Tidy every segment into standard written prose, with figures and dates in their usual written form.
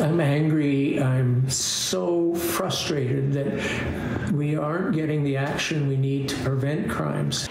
I'm angry. I'm so frustrated that we aren't getting the action we need to prevent crimes.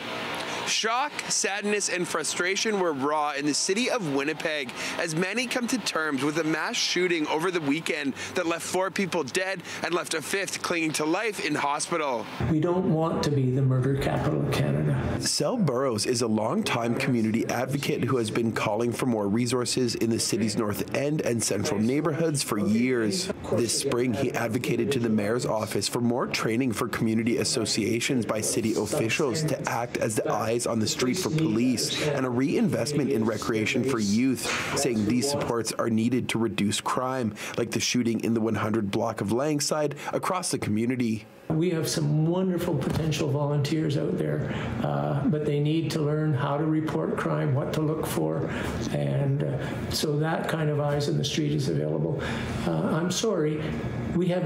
Shock, sadness, and frustration were raw in the city of Winnipeg as many come to terms with a mass shooting over the weekend that left 4 people dead and left a 5th clinging to life in hospital. We don't want to be the murder capital of Canada. Sel Burrows is a longtime community advocate who has been calling for more resources in the city's North End and central neighborhoods for years. This spring, he advocated to the mayor's office for more training for community associations by city officials to act as the eyes on the street for police and a reinvestment in recreation for youth, saying these supports are needed to reduce crime, like the shooting in the 100 block of Langside across the community. We have some wonderful potential volunteers out there, but they need to learn how to report crime, what to look for, and so that kind of eyes in the street is available. I'm sorry, we have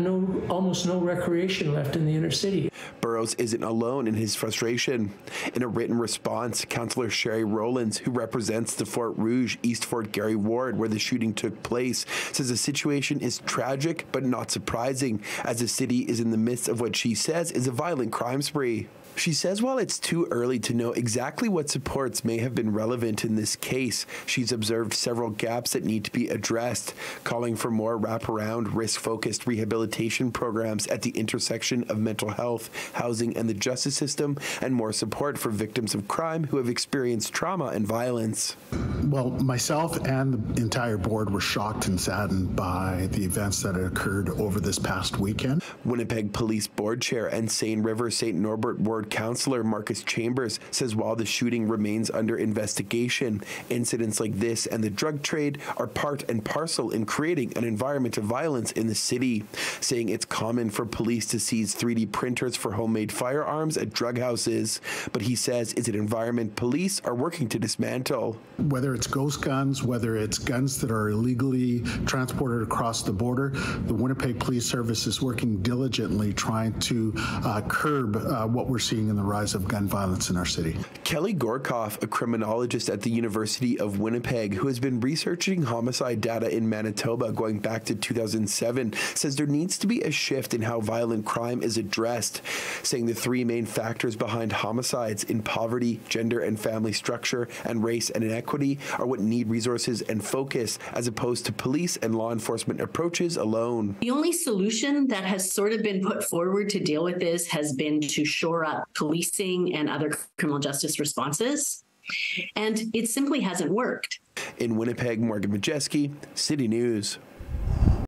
almost no recreation left in the inner city. Burrows isn't alone in his frustration. In a written response, Councillor Sherry Rowlands, who represents the Fort Rouge, East Fort Garry ward where the shooting took place, says the situation is tragic but not surprising, as the city is in the midst of what she says is a violent crime spree. She says while it's too early to know exactly what supports may have been relevant in this case, she's observed several gaps that need to be addressed, calling for more wraparound, risk-focused rehabilitation programs at the intersection of mental health, housing, and the justice system, and more support for victims of crime who have experienced trauma and violence. Well, myself and the entire board were shocked and saddened by the events that had occurred over this past weekend. Winnipeg Police Board Chair and Seine River St. Norbert Ward Councillor Marcus Chambers says while the shooting remains under investigation, incidents like this and the drug trade are part and parcel in creating an environment of violence in the city, saying it's common for police to seize 3D printers for homemade firearms at drug houses, but he says it's an environment police are working to dismantle. Whether it's ghost guns, whether it's guns that are illegally transported across the border, the Winnipeg Police Service is working diligently trying to curb what we're seeing in the rise of gun violence in our city. Kelly Gorkoff, a criminologist at the University of Winnipeg who has been researching homicide data in Manitoba going back to 2007, says there needs to be a shift in how violent crime is addressed, saying the 3 main factors behind homicides in poverty, gender and family structure, and race and inequity are what need resources and focus, as opposed to police and law enforcement approaches alone. The only solution that has sort of been put forward to deal with this has been to shore up policing and other criminal justice responses, and it simply hasn't worked. In Winnipeg, Modjeski, City News.